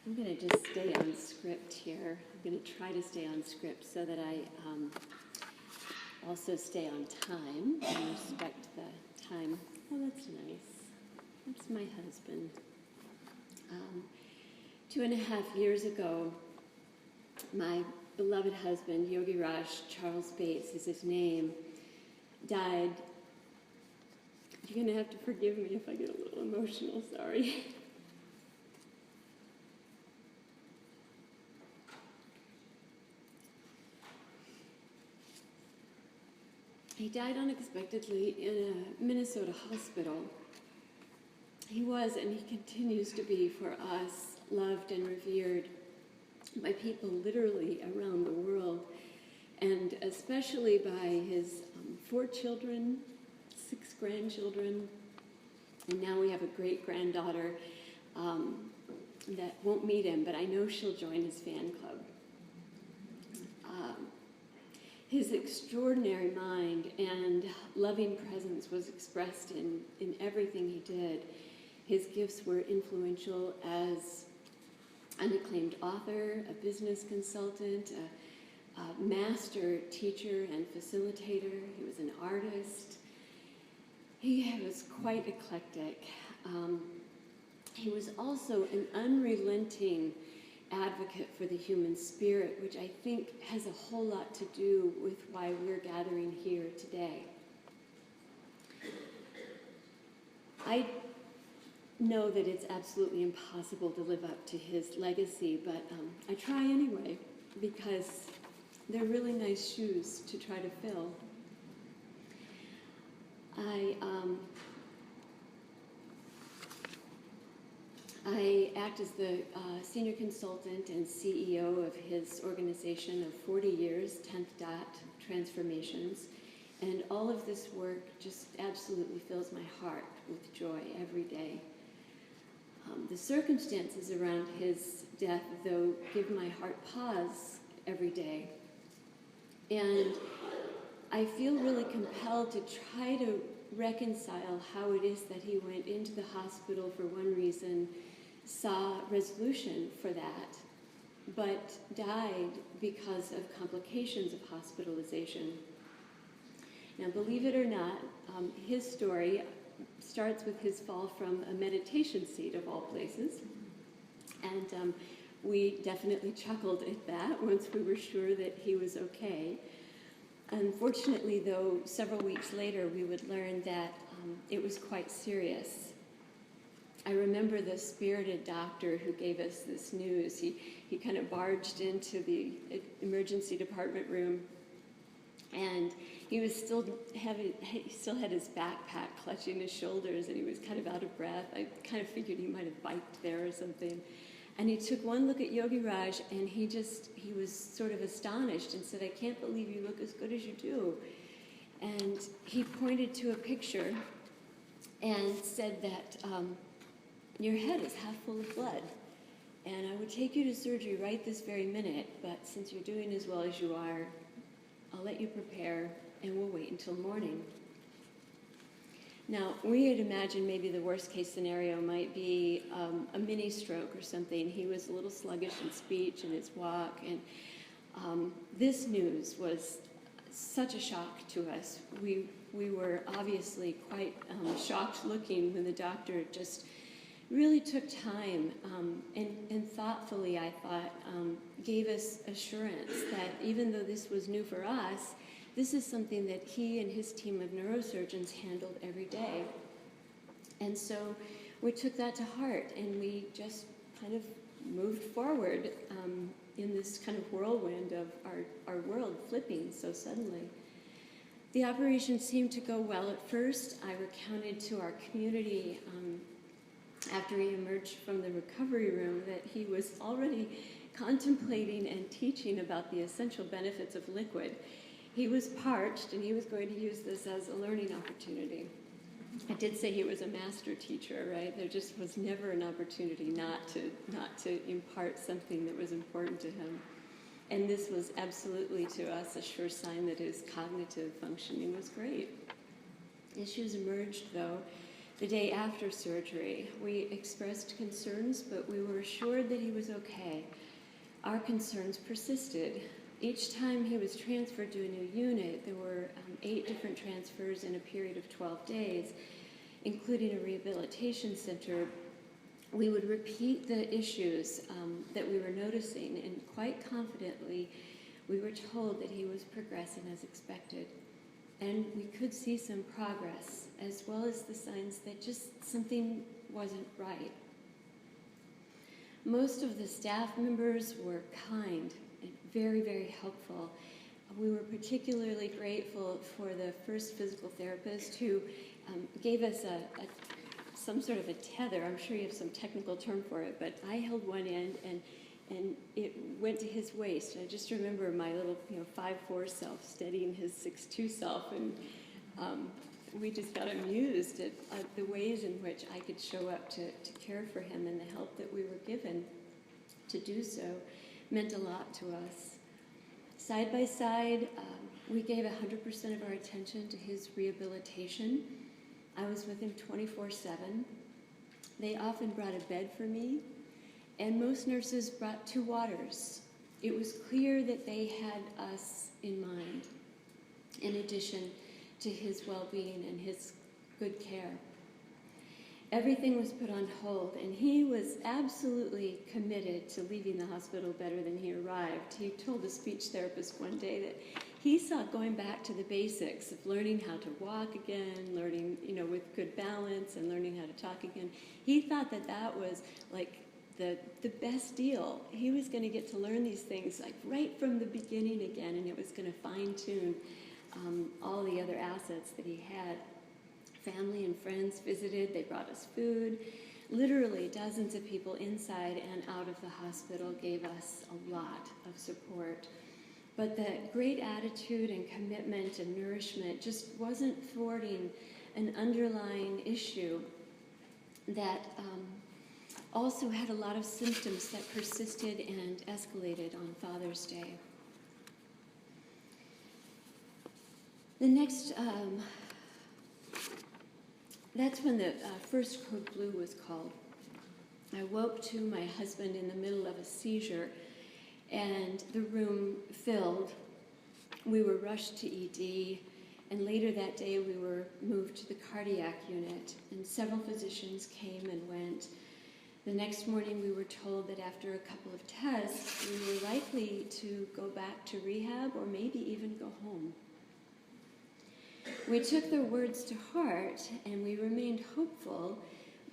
I'm going to just stay on script here. I'm going to try to stay on script so that I also stay on time and respect the time. Oh, that's nice. That's my husband. 2.5 years ago, my beloved husband, Yogiraj Charles Bates is his name, died. You're going to have to forgive me if I get a little emotional, sorry. He died unexpectedly in a Minnesota hospital. He was, and he continues to be for us, loved and revered by people literally around the world, and especially by his 4 children, 6 grandchildren, and now we have a great-granddaughter that won't meet him, but I know she'll join his fan club. His extraordinary mind and loving presence was expressed in everything he did. His gifts were influential as an acclaimed author, a business consultant, a master teacher and facilitator. He was an artist. He was quite eclectic. He was also an unrelenting advocate for the human spirit, which I think has a whole lot to do with why we're gathering here today. I know that it's absolutely impossible to live up to his legacy, but I try anyway, because they're really nice shoes to try to fill. I act as the senior consultant and CEO of his organization of 40 years, 10th Dot Transformations, and all of this work just absolutely fills my heart with joy every day. The circumstances around his death, though, give my heart pause every day. And I feel really compelled to try to reconcile how it is that he went into the hospital for one reason, saw resolution for that, but died because of complications of hospitalization. Now, believe it or not, his story starts with his fall from a meditation seat, of all places. And we definitely chuckled at that once we were sure that he was okay. Unfortunately, though, several weeks later, we would learn that it was quite serious. I remember the spirited doctor who gave us this news. He kind of barged into the emergency department room, and he still had his backpack clutching his shoulders, and he was kind of out of breath. I kind of figured he might have biked there or something. And he took one look at Yogiraj, and he was sort of astonished and said, "I can't believe you look as good as you do." And he pointed to a picture and said that your head is half full of blood, and I would take you to surgery right this very minute, but since you're doing as well as you are, I'll let you prepare, and we'll wait until morning. Now, we had imagined maybe the worst-case scenario might be a mini-stroke or something. He was a little sluggish in speech and his walk, and this news was such a shock to us. We were obviously quite shocked-looking when the doctor just really took time and thoughtfully, I thought, gave us assurance that even though this was new for us, this is something that he and his team of neurosurgeons handled every day. And so we took that to heart, and we just kind of moved forward in this kind of whirlwind of our world flipping so suddenly. The operation seemed to go well at first. I recounted to our community after he emerged from the recovery room that he was already contemplating and teaching about the essential benefits of liquid. He was parched, and he was going to use this as a learning opportunity. I did say he was a master teacher, right? There just was never an opportunity not to impart something that was important to him. And this was absolutely, to us, a sure sign that his cognitive functioning was great. Issues emerged, though, The day after surgery, we expressed concerns, but we were assured that he was okay. Our concerns persisted. Each time he was transferred to a new unit, there were 8 different transfers in a period of 12 days, including a rehabilitation center. We would repeat the issues that we were noticing, and quite confidently, we were told that he was progressing as expected. And we could see some progress, as well as the signs that just something wasn't right. Most of the staff members were kind and very, very helpful. We were particularly grateful for the first physical therapist who gave us some sort of a tether. I'm sure you have some technical term for it, but I held one end and it went to his waist. And I just remember my little 5'4" self steadying his 6'2" self, and we just got amused at the ways in which I could show up to care for him, and the help that we were given to do so meant a lot to us. Side by side, we gave 100% of our attention to his rehabilitation. I was with him 24/7. They often brought a bed for me, and most nurses brought 2 waters. It was clear that they had us in mind, in addition to his well-being and his good care. Everything was put on hold, and he was absolutely committed to leaving the hospital better than he arrived. He told the speech therapist one day that he saw going back to the basics of learning how to walk again, learning, with good balance, and learning how to talk again. He thought that was like the best deal. He was going to get to learn these things like right from the beginning again, and it was going to fine-tune all the other assets that he had. Family and friends visited. They brought us food. Literally dozens of people inside and out of the hospital gave us a lot of support. But the great attitude and commitment and nourishment just wasn't thwarting an underlying issue that also had a lot of symptoms that persisted and escalated on Father's Day. The next, that's when the first code blue was called. I woke to my husband in the middle of a seizure, and the room filled. We were rushed to ED, and later that day we were moved to the cardiac unit, and several physicians came and went. The next morning we were told that after a couple of tests, we were likely to go back to rehab or maybe even go home. We took their words to heart, and we remained hopeful,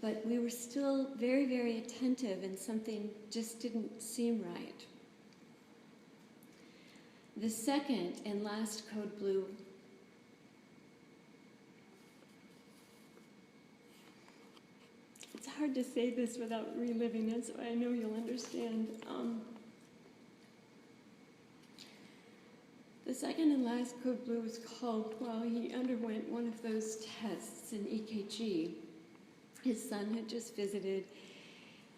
but we were still very, very attentive, and something just didn't seem right. The second and last code blue it's hard to say this without reliving it, so I know you'll understand. The second and last code blue was called while he underwent one of those tests, an EKG. His son had just visited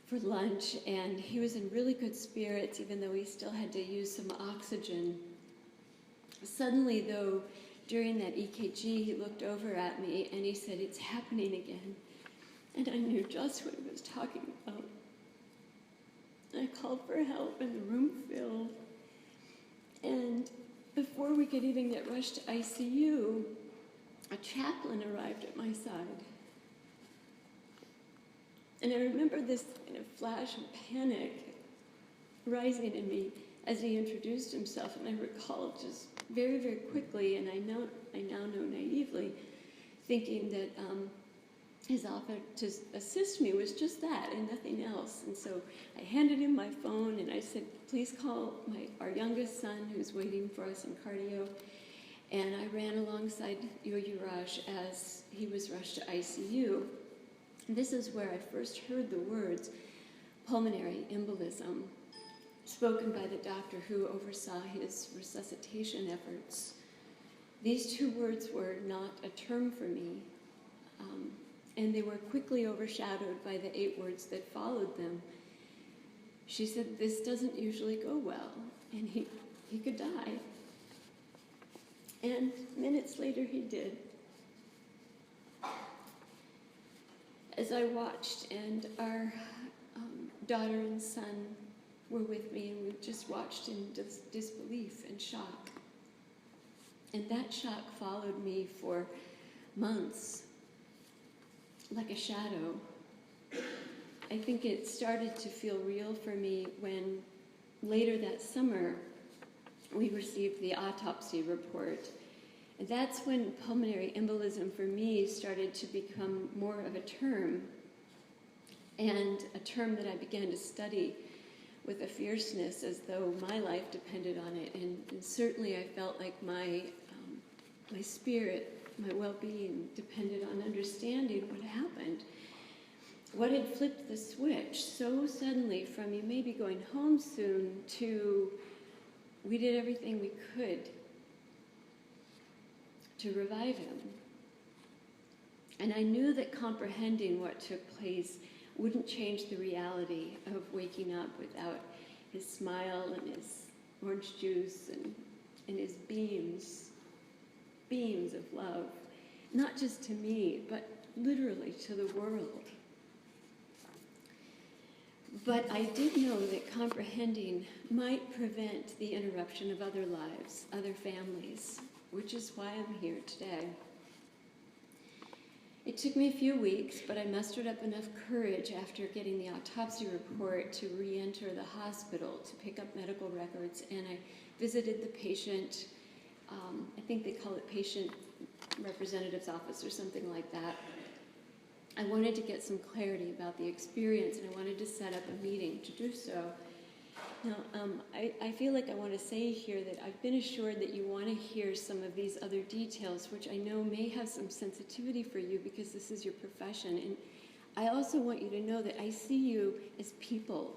for lunch, and he was in really good spirits, even though he still had to use some oxygen. Suddenly, though, during that EKG, he looked over at me and he said, "It's happening again." And I knew just what he was talking about. I called for help, and the room filled. And before we could even get rushed to ICU, a chaplain arrived at my side. And I remember this kind of flash of panic rising in me as he introduced himself, and I recalled just very, very quickly, and I now know naively, thinking that his offer to assist me was just that and nothing else. And so I handed him my phone, and I said, "Please call our youngest son who's waiting for us in cardio." And I ran alongside Yogiraj as he was rushed to ICU. This is where I first heard the words pulmonary embolism, spoken by the doctor who oversaw his resuscitation efforts. These 2 words were not a term for me, and they were quickly overshadowed by the 8 words that followed them. She said, "This doesn't usually go well, and he could die." And minutes later, he did. as I watched, and our daughter and son were with me, and we just watched in disbelief and shock. And that shock followed me for months, like a shadow. I think it started to feel real for me when later that summer we received the autopsy report. And that's when pulmonary embolism for me started to become more of a term, and a term that I began to study with a fierceness as though my life depended on it. And certainly I felt like my spirit, my well-being depended on understanding what happened. What had flipped the switch so suddenly from you may be going home soon to we did everything we could to revive him. And I knew that comprehending what took place wouldn't change the reality of waking up without his smile and his orange juice and his beams of love, not just to me, but literally to the world. But I did know that comprehending might prevent the interruption of other lives, other families, which is why I'm here today. It took me a few weeks, but I mustered up enough courage after getting the autopsy report to re-enter the hospital, to pick up medical records, and I visited the patient, I think they call it patient representative's office or something like that. I wanted to get some clarity about the experience, and I wanted to set up a meeting to do so. Now, I feel like I want to say here that I've been assured that you want to hear some of these other details, which I know may have some sensitivity for you because this is your profession. And I also want you to know that I see you as people,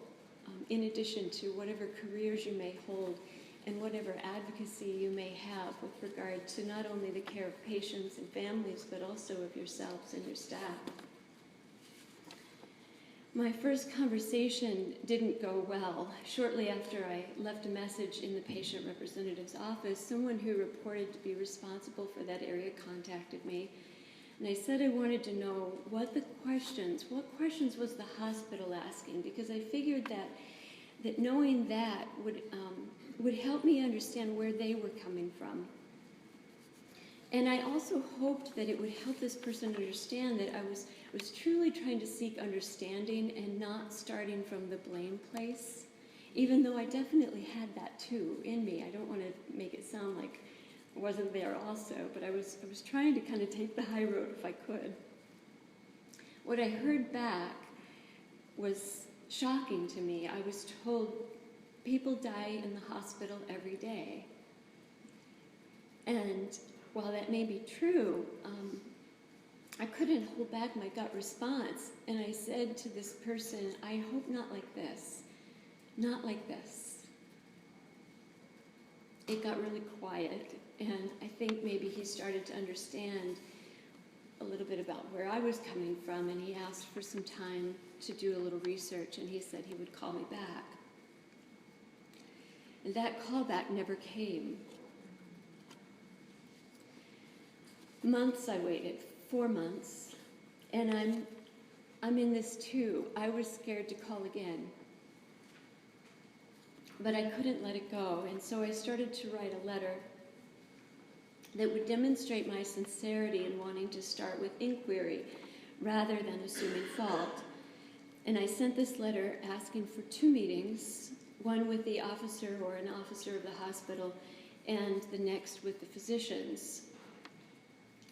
in addition to whatever careers you may hold and whatever advocacy you may have with regard to not only the care of patients and families, but also of yourselves and your staff. My first conversation didn't go well. Shortly after I left a message in the patient representative's office, someone who reported to be responsible for that area contacted me. And I said I wanted to know what questions was the hospital asking, because I figured that knowing that would help me understand where they were coming from. And I also hoped that it would help this person understand that I was truly trying to seek understanding and not starting from the blame place, even though I definitely had that too in me. I don't want to make it sound like I wasn't there also, but I was trying to kind of take the high road if I could. What I heard back was shocking to me. I was told people die in the hospital every day. And while that may be true, I couldn't hold back my gut response. And I said to this person, I hope not like this. Not like this. It got really quiet, and I think maybe he started to understand a little bit about where I was coming from, and he asked for some time to do a little research, and he said he would call me back. And that callback never came. Months I waited, 4 months, and I'm in this too. I was scared to call again, but I couldn't let it go, and so I started to write a letter that would demonstrate my sincerity in wanting to start with inquiry rather than assuming fault. And I sent this letter asking for 2 meetings, one with the officer or an officer of the hospital, and the next with the physicians.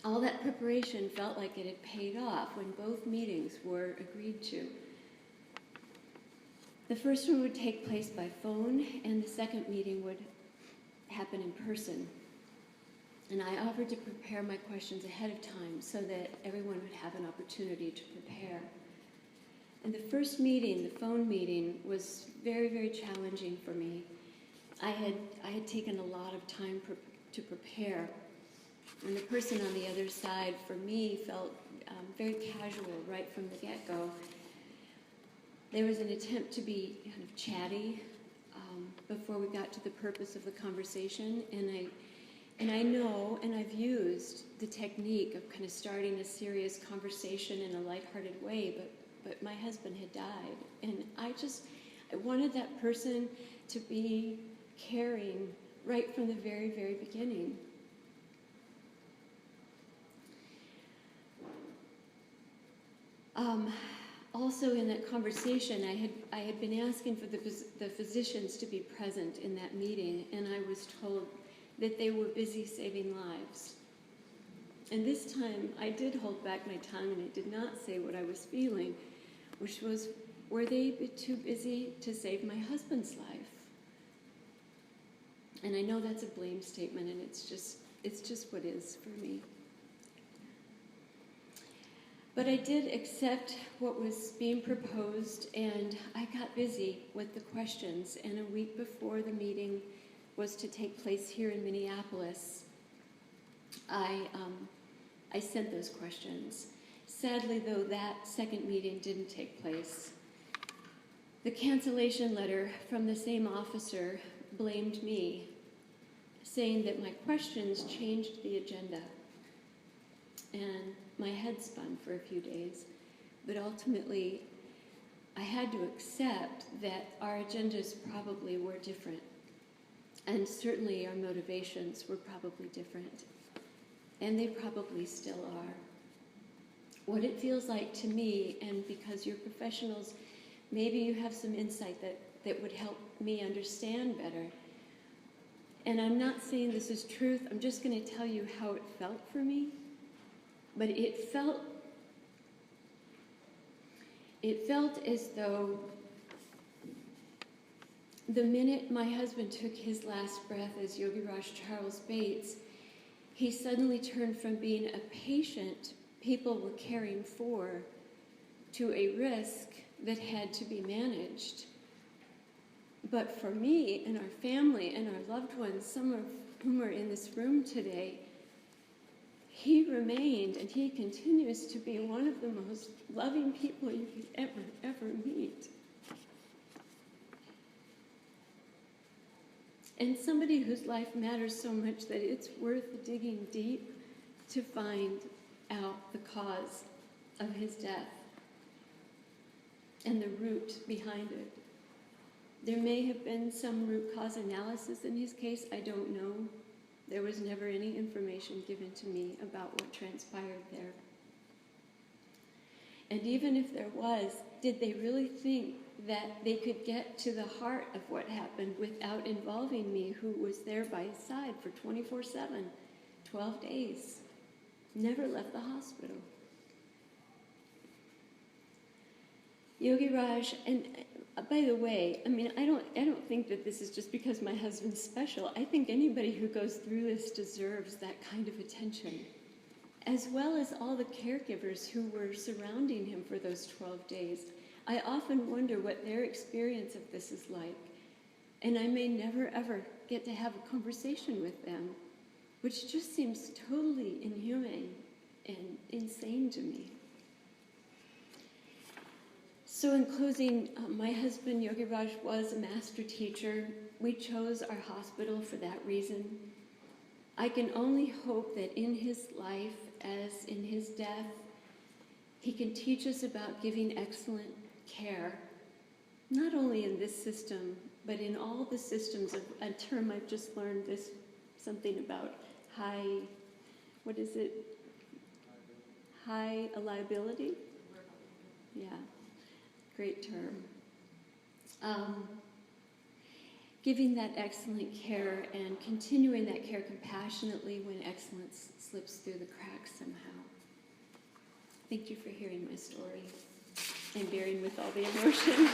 All that preparation felt like it had paid off when both meetings were agreed to. The first one would take place by phone, and the second meeting would happen in person. And I offered to prepare my questions ahead of time so that everyone would have an opportunity to prepare. And the first meeting, the phone meeting, was very, very challenging for me. I had taken a lot of time to prepare. And the person on the other side, for me, felt very casual right from the get-go. There was an attempt to be kind of chatty before we got to the purpose of the conversation, and And I know, and I've used the technique of kind of starting a serious conversation in a lighthearted way, but my husband had died. And I wanted that person to be caring right from the very, very beginning. Also in that conversation, I had been asking for the physicians to be present in that meeting, and I was told that they were busy saving lives. And this time, I did hold back my tongue, and I did not say what I was feeling, which was, were they too busy to save my husband's life? And I know that's a blame statement, and it's just what is for me. But I did accept what was being proposed, and I got busy with the questions. And a week before the meeting was to take place here in Minneapolis, I sent those questions. Sadly, though, that second meeting didn't take place. The cancellation letter from the same officer blamed me, saying that my questions changed the agenda. And my head spun for a few days, but ultimately I had to accept that our agendas probably were different, and certainly our motivations were probably different, and they probably still are. What it feels like to me, and because you're professionals, maybe you have some insight that would help me understand better. And I'm not saying this is truth, I'm just going to tell you how it felt for me. But it felt as though the minute my husband took his last breath as Yogiraj Charles Bates, he suddenly turned from being a patient people were caring for to a risk that had to be managed. But for me and our family and our loved ones, some of whom are in this room today, he remained, and he continues to be one of the most loving people you could ever meet. And somebody whose life matters so much that it's worth digging deep to find out the cause of his death and the root behind it. There may have been some root cause analysis in his case, I don't know. There was never any information given to me about what transpired there. And even if there was, did they really think that they could get to the heart of what happened without involving me, who was there by his side for 24/7, 12 days, never left the hospital? Yogiraj, and by the way, I mean, I don't think that this is just because my husband's special. I think anybody who goes through this deserves that kind of attention, as well as all the caregivers who were surrounding him for those 12 days. I often wonder what their experience of this is like, and I may never ever get to have a conversation with them, which just seems totally inhumane and insane to me. So in closing, my husband, Yogiraj, was a master teacher. We chose our hospital for that reason. I can only hope that in his life, as in his death, he can teach us about giving excellent care, not only in this system, but in all the systems of a term I've just learned this, something about high liability? Yeah. Great term. Giving that excellent care and continuing that care compassionately when excellence slips through the cracks somehow. Thank you for hearing my story and bearing with all the emotion.